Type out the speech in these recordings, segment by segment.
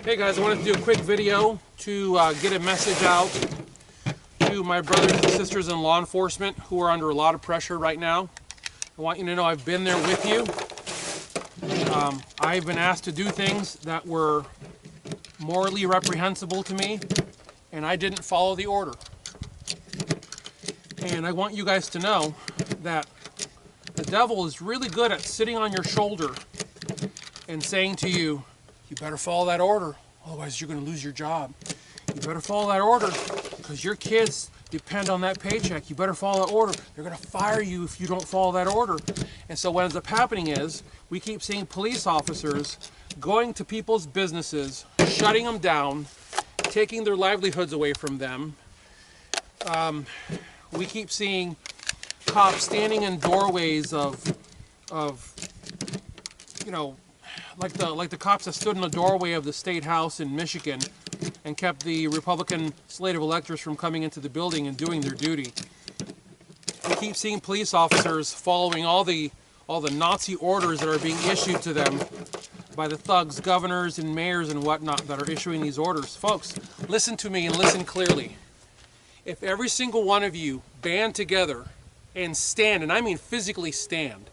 Hey guys, I wanted to do a quick video to get a message out to my brothers and sisters in law enforcement who are under a lot of pressure right now. I want you to know I've been there with you. I've been asked to do things that were morally reprehensible to me, and I didn't follow the order. And I want you guys to know that the devil is really good at sitting on your shoulder and saying to you, you better follow that order, otherwise you're going to lose your job. You better follow that order because your kids depend on that paycheck. You better follow that order. They're going to fire you if you don't follow that order. And so what ends up happening is we keep seeing police officers going to people's businesses, shutting them down, taking their livelihoods away from them. We keep seeing cops standing in doorways of you know, like the cops that stood in the doorway of the State House in Michigan and kept the Republican slate of electors from coming into the building and doing their duty. We keep seeing police officers following all the Nazi orders that are being issued to them by the thugs, governors, and mayors and whatnot that are issuing these orders. Folks, listen to me and listen clearly. If every single one of you band together and stand, and I mean physically stand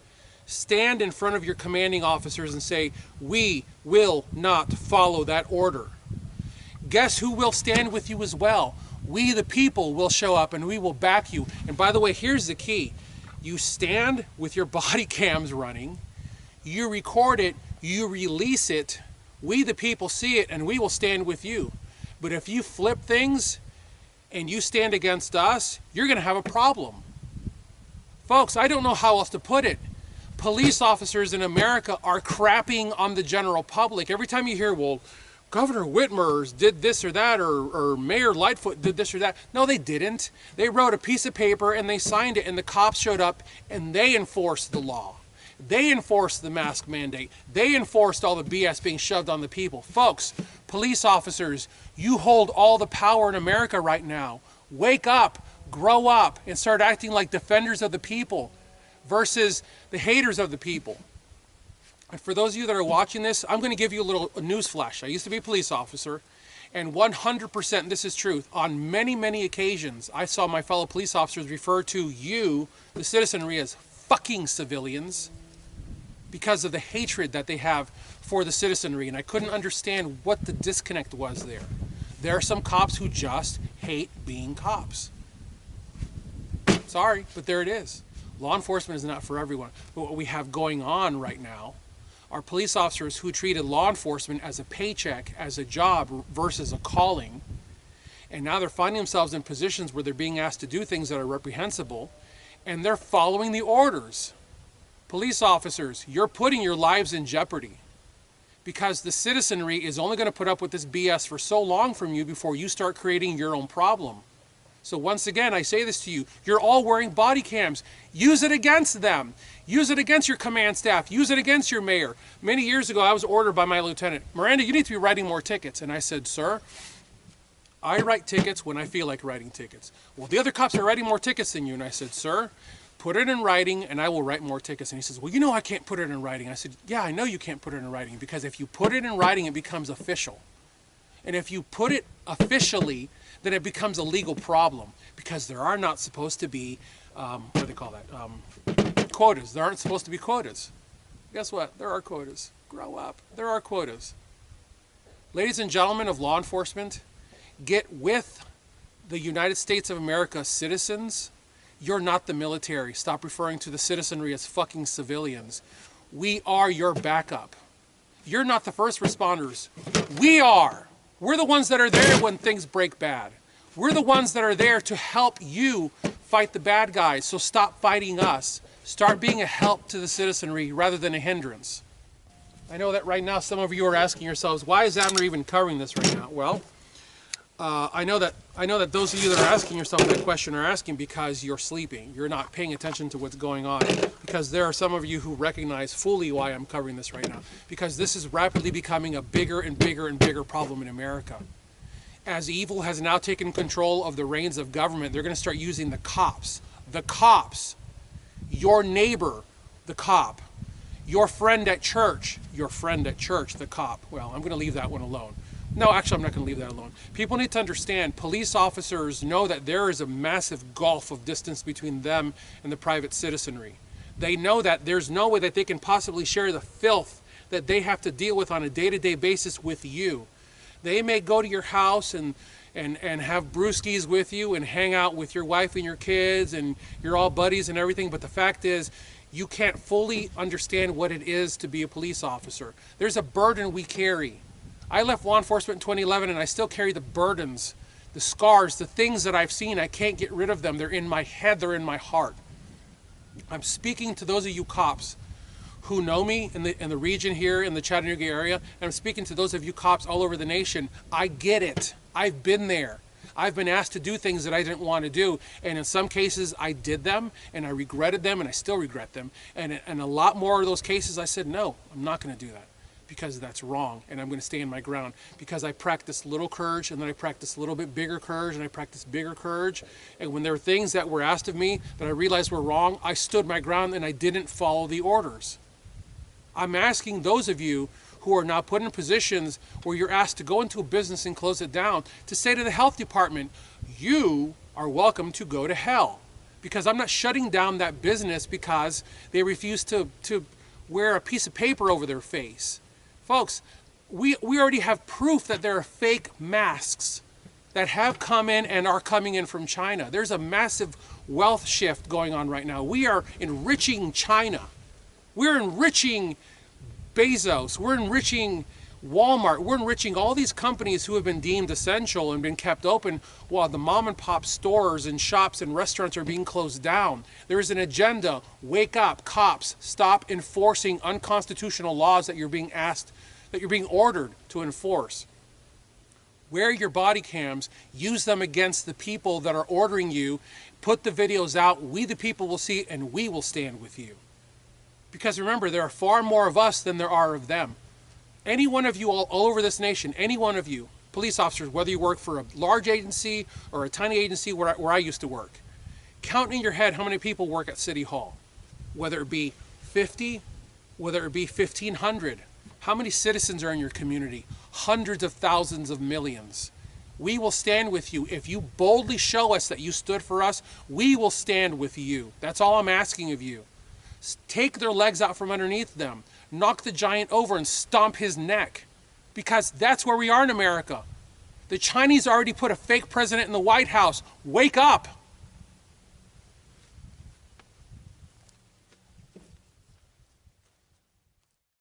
in front of your commanding officers and say, we will not follow that order. Guess who will stand with you as well? We the people will show up and we will back you. And by the way, here's the key. You stand with your body cams running, you record it, you release it, we the people see it and we will stand with you. But if you flip things and you stand against us, you're going to have a problem. Folks, I don't know how else to put it. Police officers in America are crapping on the general public. Every time you hear, well, Governor Whitmer did this or that, or Mayor Lightfoot did this or that. No, they didn't. They wrote a piece of paper and they signed it and the cops showed up and they enforced the law. They enforced the mask mandate. They enforced all the BS being shoved on the people. Folks, police officers, you hold all the power in America right now. Wake up, grow up, and start acting like defenders of the people versus the haters of the people. And for those of you that are watching this, I'm going to give you a news flash. I used to be a police officer, and 100%, this is truth, on many, many occasions, I saw my fellow police officers refer to you, the citizenry, as fucking civilians because of the hatred that they have for the citizenry, and I couldn't understand what the disconnect was there. There are some cops who just hate being cops. Sorry, but there it is. Law enforcement is not for everyone. But what we have going on right now are police officers who treated law enforcement as a paycheck, as a job versus a calling. And now they're finding themselves in positions where they're being asked to do things that are reprehensible, and they're following the orders. Police officers, you're putting your lives in jeopardy because the citizenry is only going to put up with this BS for so long from you before you start creating your own problem. So once again, I say this to you, you're all wearing body cams. Use it against them. Use it against your command staff. Use it against your mayor. Many years ago, I was ordered by my lieutenant, Miranda, you need to be writing more tickets. And I said, sir, I write tickets when I feel like writing tickets. Well, the other cops are writing more tickets than you. And I said, sir, put it in writing and I will write more tickets. And he says, well, you know I can't put it in writing. I said, yeah, I know you can't put it in writing because if you put it in writing, it becomes official. And if you put it officially, then it becomes a legal problem because there are not supposed to be, what do they call that, quotas. There aren't supposed to be quotas. Guess what? There are quotas. Grow up. There are quotas. Ladies and gentlemen of law enforcement, get with the United States of America citizens. You're not the military. Stop referring to the citizenry as fucking civilians. We are your backup. You're not the first responders. We are. We're the ones that are there when things break bad. We're the ones that are there to help you fight the bad guys. So stop fighting us. Start being a help to the citizenry rather than a hindrance. I know that right now some of you are asking yourselves, why is Abner even covering this right now? Well, I know that those of you that are asking yourself that question are asking because you're sleeping. You're not paying attention to what's going on. Because there are some of you who recognize fully why I'm covering this right now. Because this is rapidly becoming a bigger and bigger and bigger problem in America. As evil has now taken control of the reins of government, they're going to start using the cops, your neighbor, the cop, your friend at church, the cop. Well, I'm going to leave that one alone. No, actually, I'm not going to leave that alone. People need to understand, police officers know that there is a massive gulf of distance between them and the private citizenry. They know that there's no way that they can possibly share the filth that they have to deal with on a day-to-day basis with you. They may go to your house and have brewskis with you and hang out with your wife and your kids and you're all buddies and everything, but the fact is, you can't fully understand what it is to be a police officer. There's a burden we carry. I left law enforcement in 2011 and I still carry the burdens, the scars, the things that I've seen. I can't get rid of them. They're in my head, they're in my heart. I'm speaking to those of you cops who know me in the region here in the Chattanooga area, and I'm speaking to those of you cops all over the nation. I get it. I've been there. I've been asked to do things that I didn't want to do, and in some cases I did them and I regretted them and I still regret them, and in a lot more of those cases I said, no, I'm not going to do that, because that's wrong, and I'm going to stand my ground, because I practiced little courage, and then I practiced a little bit bigger courage, and I practiced bigger courage, and when there were things that were asked of me that I realized were wrong, I stood my ground and I didn't follow the orders. I'm asking those of you who are now put in positions where you're asked to go into a business and close it down to say to the health department, you are welcome to go to hell, because I'm not shutting down that business because they refuse to wear a piece of paper over their face. Folks, we already have proof that there are fake masks that have come in and are coming in from China. There's a massive wealth shift going on right now. We are enriching China. We're enriching Bezos. We're enriching Walmart. We're enriching all these companies who have been deemed essential and been kept open while the mom and pop stores and shops and restaurants are being closed down. There is an agenda. Wake up, cops. Stop enforcing unconstitutional laws that you're being ordered to enforce. Wear your body cams. Use them against the people that are ordering you. Put the videos out. We the people will see, and we will stand with you. Because remember, there are far more of us than there are of them. Any one of you all over this nation, any one of you, police officers, whether you work for a large agency or a tiny agency where I used to work, count in your head how many people work at City Hall. Whether it be 50, whether it be 1,500. How many citizens are in your community? Hundreds of thousands of millions. We will stand with you. If you boldly show us that you stood for us, we will stand with you. That's all I'm asking of you. Take their legs out from underneath them. Knock the giant over and stomp his neck. Because that's where we are in America. The Chinese already put a fake president in the White House. Wake up.